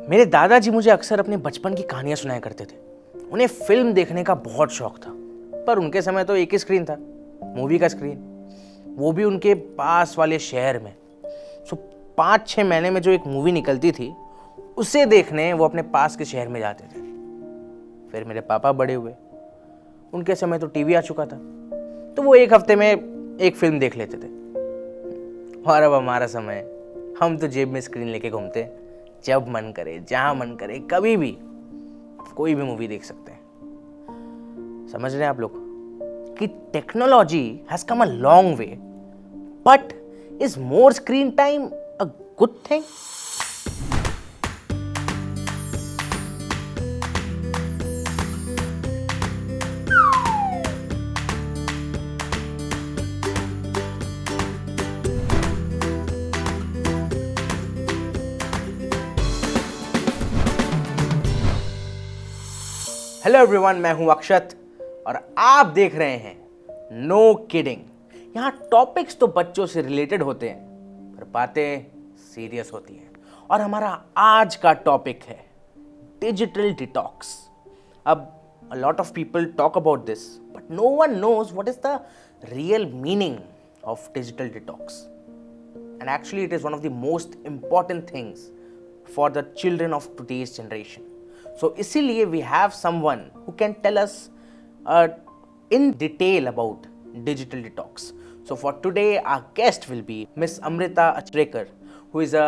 मेरे दादाजी मुझे अक्सर अपने बचपन की कहानियां सुनाया करते थे। उन्हें फिल्म देखने का बहुत शौक था, पर उनके समय तो एक ही स्क्रीन था, मूवी का स्क्रीन, वो भी उनके पास वाले शहर में। सो 5-6 महीने में जो एक मूवी निकलती थी, उसे देखने वो अपने पास के शहर में जाते थे। फिर मेरे पापा बड़े हुए, उनके समय तो टीवी आ चुका था, तो वो एक हफ्ते में एक फिल्म देख लेते थे। और अब हमारा समय, हम तो जेब में स्क्रीन लेके घूमते हैं, जब मन करे, जहां मन करे, कभी भी कोई भी मूवी देख सकते हैं। समझ रहे हैं आप लोग कि technology has come a long way, but is more screen time a good thing? Hello everyone, मैं हूं अक्षत और आप देख रहे हैं नो किडिंग। यहां टॉपिक्स तो बच्चों से रिलेटेड होते हैं, पर बातें सीरियस होती हैं। और हमारा आज का टॉपिक है डिजिटल डिटॉक्स। अब a lot of people talk about this, but no one knows what is the real meaning of digital detox. And actually it is one of the most important things for the children of today's generation. So इसीलिए we have someone who can tell us in detail about digital detox. So for today our guest will be Miss Amrita Achrekar, who is a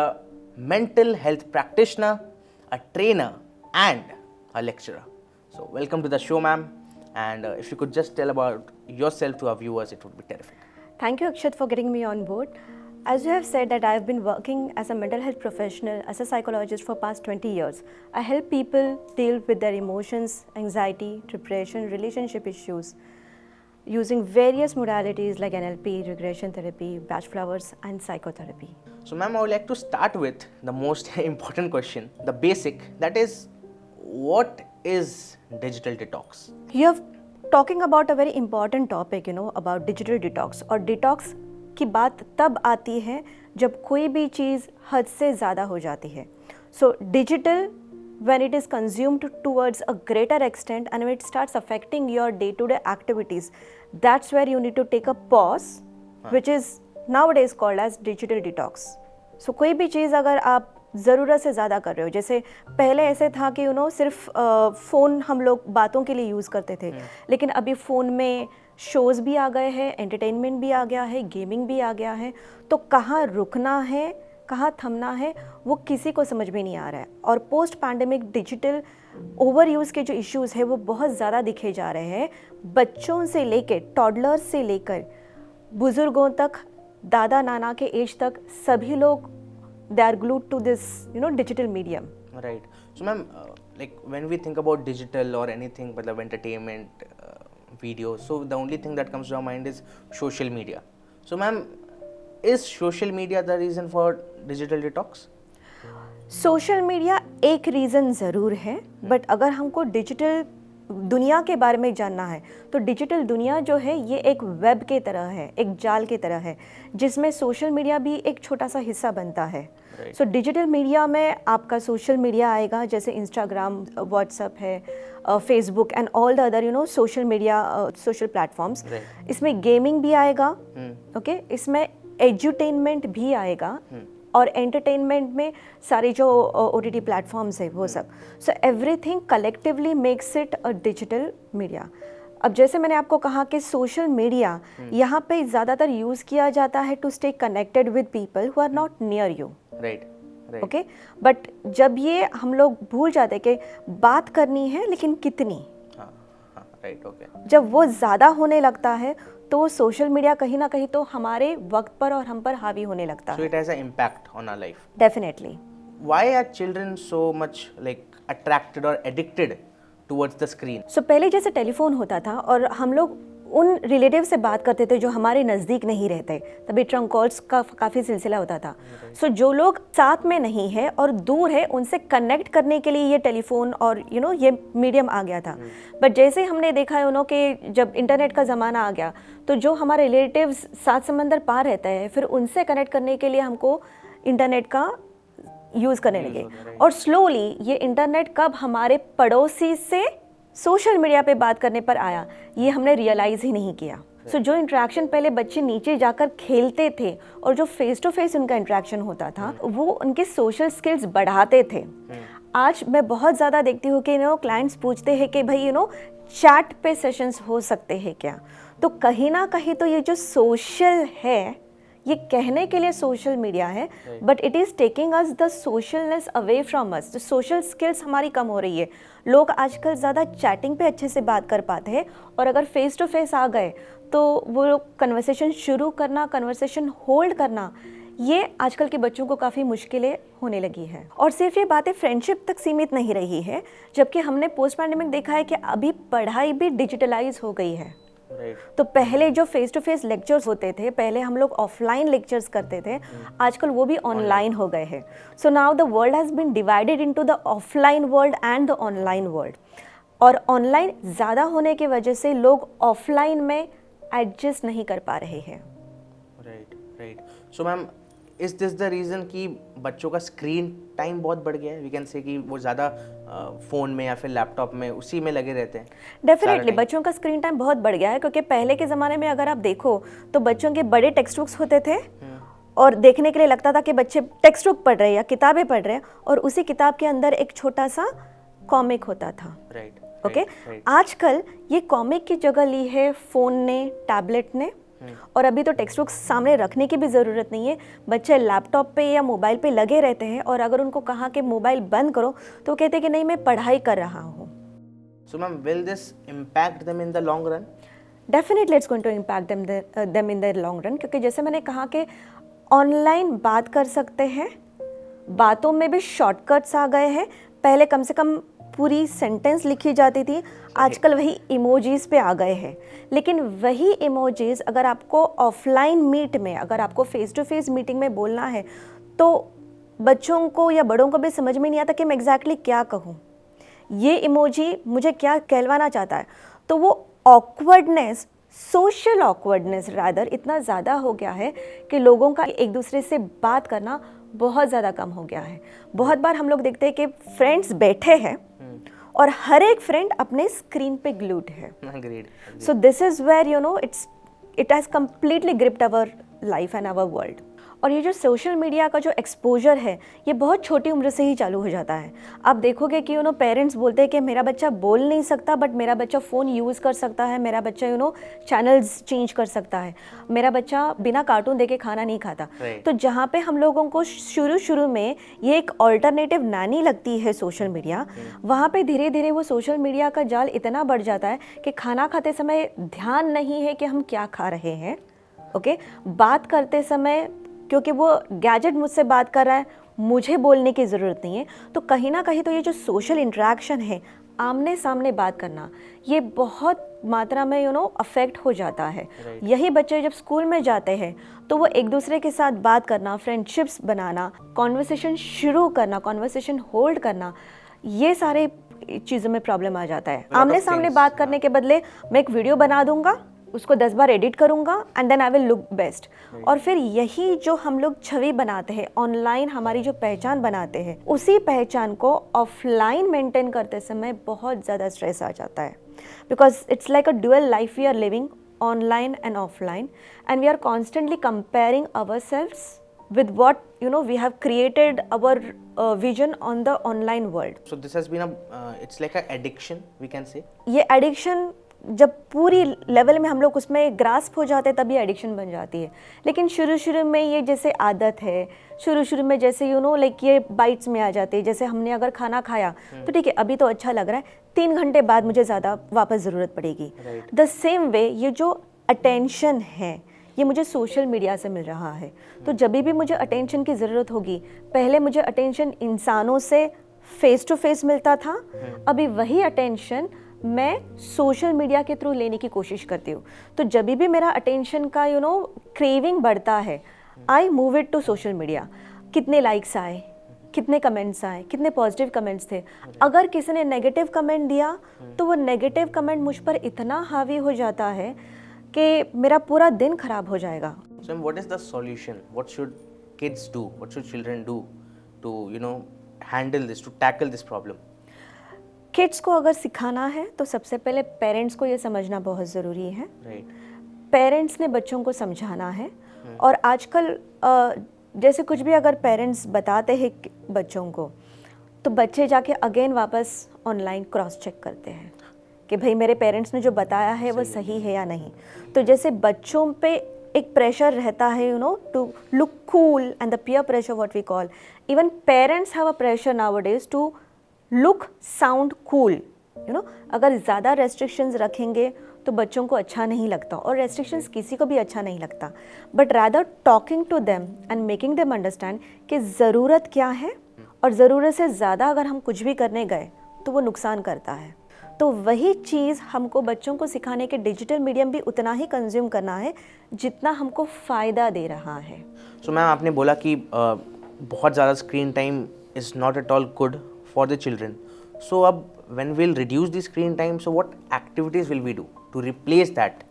mental health practitioner, a trainer and a lecturer. So welcome to the show, ma'am, and if you could just tell about yourself to our viewers, it would be terrific. Thank you, Akshat, for getting me on board. As you have said that I have been working as a mental health professional, as a psychologist for past 20 years. I help people deal with their emotions, anxiety, depression, relationship issues using various modalities like NLP, regression therapy, batch flowers and psychotherapy. So ma'am, I would like to start with the most important question, the basic, that is, what is digital detox? You are talking about a very important topic, about digital detox. और detox की बात तब आती है जब कोई भी चीज़ हद से ज़्यादा हो जाती है. So digital, when it is consumed towards a greater extent and when it starts affecting your day-to-day activities, that's where you need to take a pause, which is nowadays called as digital detox. So कोई भी चीज़ अगर आप ज़रूरत से ज़्यादा कर रहे हो, जैसे पहले ऐसे था कि सिर्फ फ़ोन हम लोग बातों के लिए यूज़ करते थे, लेकिन अभी फ़ोन में शोज़ भी आ गए हैं, एंटरटेनमेंट भी आ गया है, गेमिंग भी आ गया है, तो कहाँ रुकना है, कहाँ थमना है, वो किसी को समझ में नहीं आ रहा है. और post pandemic digital over use के जो इश्यूज़ है वो बहुत ज़्यादा दिखे जा रहे हैं. बच्चों से लेकर, टॉडलर्स से लेकर बुज़ुर्गों तक, दादा नाना के एज तक, सभी लोग they are glued to this digital medium. Right. So ma'am, like when we think about digital or anything but the entertainment video, so the only thing that comes to our mind is social media. So ma'am, is social media the reason for digital detox? Social media एक reason ज़रूर है, but अगर हमको digital दुनिया के बारे में जानना है तो डिजिटल दुनिया जो है ये एक वेब के तरह है, एक जाल के तरह है, जिसमें सोशल मीडिया भी एक छोटा सा हिस्सा बनता है. सो डिजिटल मीडिया में आपका सोशल मीडिया आएगा, जैसे इंस्टाग्राम, व्हाट्सएप है, Facebook and all the other social media, social platforms. इसमें गेमिंग भी आएगा, ओके, इसमें एजुटेनमेंट भी आएगा, और एंटरटेनमेंट में सारे जो OTT प्लेटफॉर्म्स है वो सब. So everything collectively makes it a digital media. अब जैसे मैंने आपको कहा कि सोशल मीडिया यहाँ पे ज़्यादातर यूज़ किया जाता है to stay connected with people who are not near you. Right. Okay, but जब ये हम लोग भूल जाते हैं कि बात करनी है लेकिन कितनी, राइट, ओके, जब वो ज़्यादा होने लगता है तो सोशल मीडिया कहीं ना कहीं तो हमारे वक्त पर और हम पर हावी होने लगता है. So it has an impact on our life. Definitely. Why are children so much like attracted or addicted towards the screen? So पहले जैसे टेलीफोन होता था और हम लोग उन रिलेटिव से बात करते थे जो हमारे नज़दीक नहीं रहते, तभी ट्रंक कॉल्स का काफ़ी सिलसिला होता था. सो जो लोग साथ में नहीं है और दूर है उनसे कनेक्ट करने के लिए ये टेलीफोन और ये मीडियम आ गया था. बट जैसे हमने देखा है कि जब इंटरनेट का ज़माना आ गया तो जो हमारे रिलेटिव्स सात समंदर पार रहते हैं, फिर उनसे कनेक्ट करने के लिए हमको इंटरनेट का यूज़ करने लगे। और स्लोली ये इंटरनेट कब हमारे पड़ोसी से सोशल मीडिया पे बात करने पर आया, ये हमने रियलाइज़ ही नहीं किया। सो जो इंटरेक्शन पहले बच्चे नीचे जाकर खेलते थे और जो फेस टू फेस उनका इंटरेक्शन होता था, वो उनके सोशल स्किल्स बढ़ाते थे। आज मैं बहुत ज़्यादा देखती हूँ कि क्लाइंट्स पूछते हैं कि भाई चैट पे सेशंस हो सकते हैं क्या। तो कहीं ना कहीं तो ये जो सोशल है, ये कहने के लिए सोशल मीडिया है, but it is taking us the socialness away from us. जो सोशल स्किल्स हमारी कम हो रही है। लोग आजकल ज़्यादा चैटिंग पे अच्छे से बात कर पाते हैं, और अगर फेस टू फेस आ गए तो वो लोग कन्वर्सेशन शुरू करना, कन्वर्सेशन होल्ड करना, ये आजकल के बच्चों को काफ़ी मुश्किलें होने लगी है। और सिर्फ ये बातें फ्रेंडशिप तक सीमित नहीं रही है, जबकि हमने पोस्ट पैंडेमिक देखा है कि अभी पढ़ाई भी डिजिटलाइज हो गई है। तो पहले जो फेस टू फेस लेक्चर्स होते थे, पहले हम लोग ऑफलाइन लेक्चर्स करते थे, आजकल वो भी ऑनलाइन हो गए हैं। So now the world has been divided into the offline world and the online world. और ऑनलाइन ज़्यादा होने की वजह से लोग ऑफलाइन में एडजस्ट नहीं कर पा रहे हैं। Right. So ma'am, is this the reason कि बच्चों का स्क्रीन टाइम बहुत बढ़ गया है? वी कैन से कि वो ज़्यादा फ़ोन में या फिर लैपटॉप में उसी में लगे रहते हैं। डेफिनेटली बच्चों का स्क्रीन टाइम बहुत बढ़ गया है, क्योंकि पहले के ज़माने में अगर आप देखो तो बच्चों के बड़े टेक्स्ट बुक्स होते थे, और देखने के लिए लगता था कि बच्चे टेक्स्ट बुक पढ़ रहे हैं या किताबें पढ़ रहे हैं, और उसी किताब के अंदर एक छोटा सा कॉमिक होता था। ओके, आजकल ये कॉमिक की जगह ली है फ़ोन ने, टैबलेट ने, और अभी तो टेक्स्ट बुक्स सामने रखने की भी ज़रूरत नहीं है। बच्चे लैपटॉप पे या मोबाइल पे लगे रहते हैं, और अगर उनको कहा कि मोबाइल बंद करो तो कहते हैं कि नहीं, मैं पढ़ाई कर रहा हूँ। So ma'am, will this impact them in the long run? Definitely it's going to impact them in the long run, क्योंकि जैसे मैंने कहा कि ऑनलाइन बात कर सकते हैं, बातों में भी शॉर्टकट्स आ गए हैं। पहले कम से कम पूरी सेंटेंस लिखी जाती थी, आजकल वही इमोजीज पे आ गए हैं। लेकिन वही इमोजीज अगर आपको ऑफलाइन मीट में, अगर आपको फेस टू फेस मीटिंग में बोलना है, तो बच्चों को या बड़ों को भी समझ में नहीं आता कि मैं एग्जैक्टली क्या कहूँ, ये इमोजी मुझे क्या कहलवाना चाहता है। तो वो ऑकवर्डनेस, सोशल ऑकवर्डनेस रादर, इतना ज़्यादा हो गया है कि लोगों का एक दूसरे से बात करना बहुत ज़्यादा कम हो गया है। बहुत बार हम लोग देखते हैं कि फ्रेंड्स बैठे हैं और हर एक फ्रेंड अपने स्क्रीन पे ग्लूड है। So this is where it has completely gripped our life and our world. और ये जो सोशल मीडिया का जो एक्सपोजर है, ये बहुत छोटी उम्र से ही चालू हो जाता है। आप देखोगे कि पेरेंट्स बोलते हैं कि मेरा बच्चा बोल नहीं सकता, बट मेरा बच्चा फ़ोन यूज़ कर सकता है, मेरा बच्चा चैनल्स चेंज कर सकता है, मेरा बच्चा बिना कार्टून देखे खाना नहीं खाता। तो जहाँ पे हम लोगों को शुरू में ये एक ऑल्टरनेटिव नानी लगती है सोशल मीडिया, वहाँ पे धीरे धीरे वो सोशल मीडिया का जाल इतना बढ़ जाता है कि खाना खाते समय ध्यान नहीं है कि हम क्या खा रहे हैं। ओके, बात करते समय क्योंकि वो गैजेट मुझसे बात कर रहा है, मुझे बोलने की ज़रूरत नहीं है, तो कहीं ना कहीं तो ये जो सोशल इंटरेक्शन है, आमने सामने बात करना, ये बहुत मात्रा में अफेक्ट हो जाता है। यही बच्चे जब स्कूल में जाते हैं तो वो एक दूसरे के साथ बात करना, फ्रेंडशिप्स बनाना, कॉन्वर्सेशन शुरू करना, कॉन्वर्सेशन होल्ड करना, ये सारे चीज़ों में प्रॉब्लम आ जाता है। आमने सामने बात करने के बदले मैं एक वीडियो बना दूंगा, उसको 10 बार एडिट करूंगा and then I will look best. और फिर यही जो हम लोग छवि बनाते हैं ऑनलाइन, हमारी जो पहचान बनाते हैं, उसी पहचान को ऑफलाइन मेंटेन करते समय बहुत ज़्यादा स्ट्रेस आ जाता है, because it's like a dual life we are living, online and offline, and we are constantly comparing ourselves with what we have created our vision on the online world. So this has been it's like a addiction, we can say. ये addiction जब पूरी level में हम लोग उसमें grasp हो जाते हैं तभी एडिक्शन बन जाती है। लेकिन शुरू में ये जैसे आदत है, शुरू में जैसे लाइक ये बाइट्स में आ जाते हैं। जैसे हमने अगर खाना खाया तो ठीक है, अभी तो अच्छा लग रहा है, 3 घंटे बाद मुझे ज़्यादा वापस ज़रूरत पड़ेगी। द सेम वे ये जो अटेंशन है, ये मुझे सोशल मीडिया से मिल रहा है। तो जब भी मुझे अटेंशन की ज़रूरत होगी, पहले मुझे अटेंशन इंसानों से फेस टू फेस मिलता था, अभी वही अटेंशन मैं सोशल मीडिया के थ्रू लेने की कोशिश करती हूँ। तो जब भी मेरा अटेंशन का क्रेविंग बढ़ता है, I move it to social media. कितने लाइक्स आए, कितने कमेंट्स आए, कितने पॉजिटिव कमेंट्स थे। अगर किसी ने नेगेटिव कमेंट दिया तो वो नेगेटिव कमेंट मुझ पर इतना हावी हो जाता है कि मेरा पूरा दिन खराब हो जाएगा। So what is the solution? What should kids do? What should children do to handle this, to tackle this problem? Kids को अगर सिखाना है तो सबसे पहले पेरेंट्स को ये समझना बहुत ज़रूरी है. Right. पेरेंट्स ने बच्चों को समझाना है. और आजकल जैसे कुछ भी अगर पेरेंट्स बताते हैं बच्चों को, तो बच्चे जाके अगेन वापस ऑनलाइन क्रॉस चेक करते हैं कि भाई मेरे पेरेंट्स ने जो बताया है वो सही है या नहीं. तो जैसे बच्चों पे एक प्रेशर रहता है to look cool and the peer pressure what we call, even parents have a pressure nowadays to look sound cool. अगर ज़्यादा रेस्ट्रिक्शंस रखेंगे तो बच्चों को अच्छा नहीं लगता, और रेस्ट्रिक्शंस किसी को भी अच्छा नहीं लगता. But rather talking to them and making them understand कि ज़रूरत क्या है, और ज़रूरत से ज़्यादा अगर हम कुछ भी करने गए तो वो नुकसान करता है. तो वही चीज़ हमको बच्चों को सिखाने के डिजिटल मीडियम भी उतना ही कंज्यूम करना है जितना हमको फ़ायदा दे रहा है. सो मैम, आपने बोला कि बहुत ज़्यादा screen time is not at all good for the children. So अब when we'll reduce the screen time, so what activities will we do to replace that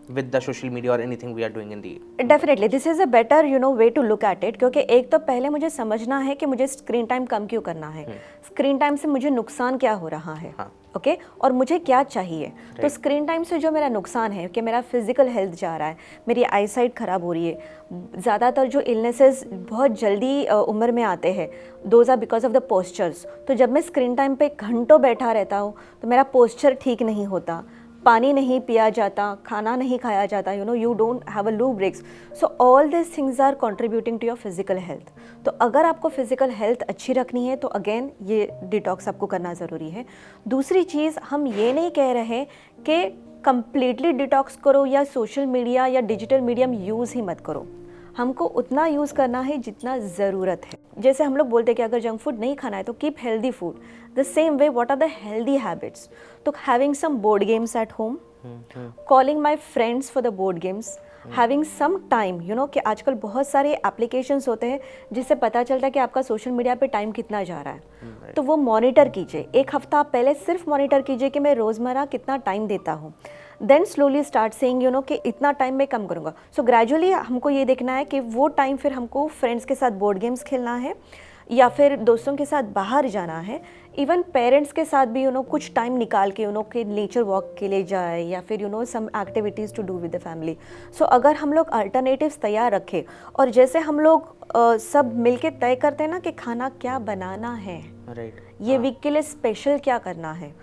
with the social media or anything we are doing in the... definitely this is a better way to look at it. क्योंकि एक तो पहले मुझे समझना है कि मुझे screen time कम क्यों करना है, स्क्रीन टाइम से मुझे नुकसान क्या हो रहा है. ओके, और मुझे क्या चाहिए. तो स्क्रीन टाइम से जो मेरा नुकसान है कि मेरा फिजिकल हेल्थ जा रहा है, मेरी आई साइट ख़राब हो रही है, ज़्यादातर जो इलनेसेस बहुत जल्दी उम्र में आते हैं, those are because of the postures. तो जब मैं स्क्रीन टाइम पे घंटों बैठा रहता हूँ तो मेरा पोस्चर ठीक नहीं होता, पानी नहीं पिया जाता, खाना नहीं खाया जाता, you don't have a lubricants. So all this things are contributing to your physical health. तो अगर आपको फिजिकल हेल्थ अच्छी रखनी है तो अगेन ये डिटॉक्स आपको करना ज़रूरी है. दूसरी चीज़, हम ये नहीं कह रहे कि कंप्लीटली डिटॉक्स करो या सोशल मीडिया या डिजिटल मीडियम यूज़ ही मत करो. हमको उतना यूज़ करना है जितना ज़रूरत है. जैसे हम लोग बोलते हैं कि अगर जंक फूड नहीं खाना है तो keep healthy food. The same way what are the healthy habits? तो having some board games at home, calling my friends for the board games, having some time, कि आजकल बहुत सारे एप्लीकेशंस होते हैं जिससे पता चलता है कि आपका सोशल मीडिया पे टाइम कितना जा रहा है. तो वो मॉनिटर कीजिए. एक हफ्ता पहले सिर्फ मॉनिटर कीजिए कि मैं रोज़मर्रा कितना टाइम देता हूँ. देन स्लोली स्टार्ट सेइंग कि इतना टाइम मैं कम करूँगा. सो ग्रेजुअली हमको ये देखना है कि वो टाइम फिर हमको फ्रेंड्स के साथ बोर्ड गेम्स खेलना है या फिर दोस्तों के साथ बाहर जाना है. इवन पेरेंट्स के साथ भी कुछ टाइम निकाल के के नेचर वॉक के लिए जाए या फिर some activities to do with the family. So अगर हम लोग अल्टरनेटिव्स तैयार रखें, और जैसे हम लोग सब मिलके तय करते हैं ना कि खाना क्या बनाना है, ये वीक के लिए स्पेशल क्या करना है,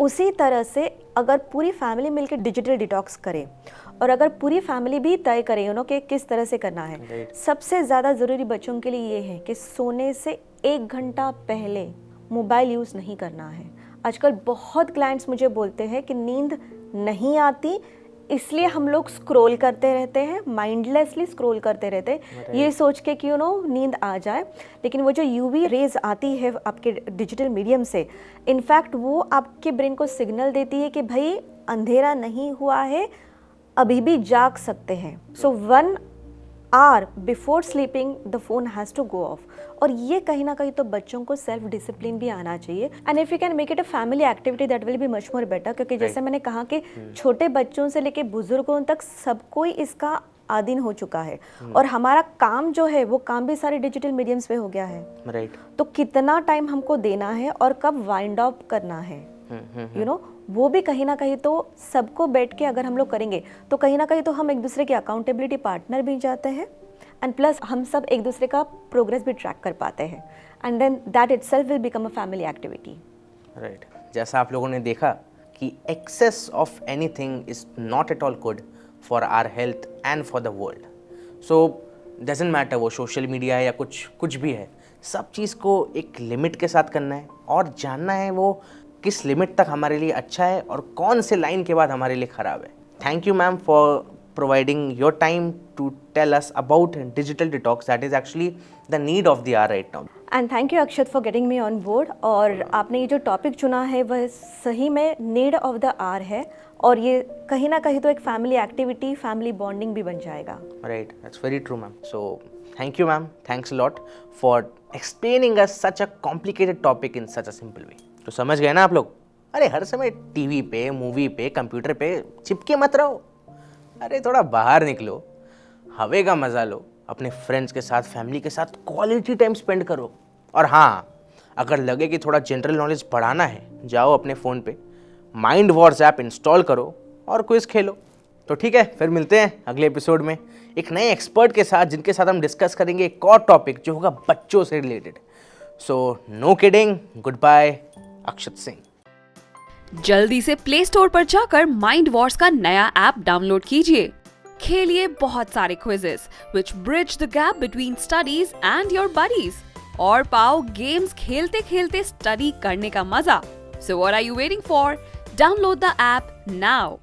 उसी तरह से अगर पूरी फैमिली मिलके डिजिटल डिटॉक्स करे और अगर पूरी फैमिली भी तय करे कि किस तरह से करना है. सबसे ज़्यादा ज़रूरी बच्चों के लिए ये है कि सोने से 1 घंटा पहले मोबाइल यूज़ नहीं करना है. आजकल बहुत क्लाइंट्स मुझे बोलते हैं कि नींद नहीं आती, इसलिए हम लोग स्क्रॉल करते रहते हैं, माइंडलेसली स्क्रॉल करते रहते हैं, ये सोच के कि नींद आ जाए. लेकिन वो जो यूवी रेज आती है आपके डिजिटल मीडियम से, इनफैक्ट वो आपके ब्रेन को सिग्नल देती है कि भाई अंधेरा नहीं हुआ है, अभी भी जाग सकते हैं. So 1 hour before sleeping the phone has to go off. और ये कहीं ना कहीं तो बच्चों को सेल्फ डिसिप्लिन भी आना चाहिए. And if you can make it a family activity that will be much more better. क्योंकि जैसे मैंने कहा कि छोटे बच्चों से लेके बुजुर्गों तक सब कोई इसका आदीन हो चुका है. और हमारा काम जो है वो काम भी सारे डिजिटल मीडियम्स पे हो गया है. तो कितना टाइम हमको देना है और कब वाइंड अप करना है, वो भी कहीं ना कहीं तो सबको बैठ के अगर हम लोग करेंगे तो कहीं ना कहीं तो हम एक दूसरे के अकाउंटेबिलिटी पार्टनर भी जाते हैं. एंड प्लस हम सब एक दूसरे का प्रोग्रेस भी ट्रैक कर पाते हैं. And then that itself will become a family activity. Right. जैसा आप लोगों ने देखा कि excess of anything is not at all good for our health and for the world. So doesn't matter वो सोशल मीडिया है या कुछ भी है, सब चीज़ को एक लिमिट के साथ करना है और जानना है वो किस लिमिट तक हमारे लिए अच्छा है और कौन से लाइन के बाद हमारे लिए ख़राब है. Thank you ma'am for providing your time to tell us about digital detox. That is actually the need of the hour right now. And thank you Akshat for getting me on board. और आपने ये जो topic चुना है वह सही में need of the our है और ये कहीं ना कहीं तो एक फैमिली एक्टिविटी, फैमिली बॉन्डिंग भी बन जाएगा. Right, that's very true ma'am. So thank you ma'am, thanks a lot for explaining us such a complicated topic in such a simple way. तो समझ गए ना आप लोग? अरे हर समय टीवी पे, मूवी पे, कंप्यूटर पे चिपके मत रहो. अरे थोड़ा बाहर निकलो, हवे का मज़ा लो, अपने फ्रेंड्स के साथ, फैमिली के साथ क्वालिटी टाइम स्पेंड करो. और हाँ, अगर लगे कि थोड़ा जनरल नॉलेज बढ़ाना है, जाओ अपने फ़ोन पे माइंड वॉर्स ऐप इंस्टॉल करो और क्विज खेलो। तो ठीक है, फिर मिलते हैं अगले एपिसोड में एक नए एक्सपर्ट के साथ, जिनके साथ हम डिस्कस करेंगे एक और टॉपिक जो होगा बच्चों से related. So no kidding, good bye, Akshat Singh. जल्दी से प्ले स्टोर पर जाकर माइंड वॉर्स का नया ऐप डाउनलोड कीजिए। खेलिए बहुत सारे quizzes which bridge the gap between studies and your buddies, और पाओ गेम्स खेलते खेलते स्टडी करने का मजा। So what are you waiting for? Download the app now.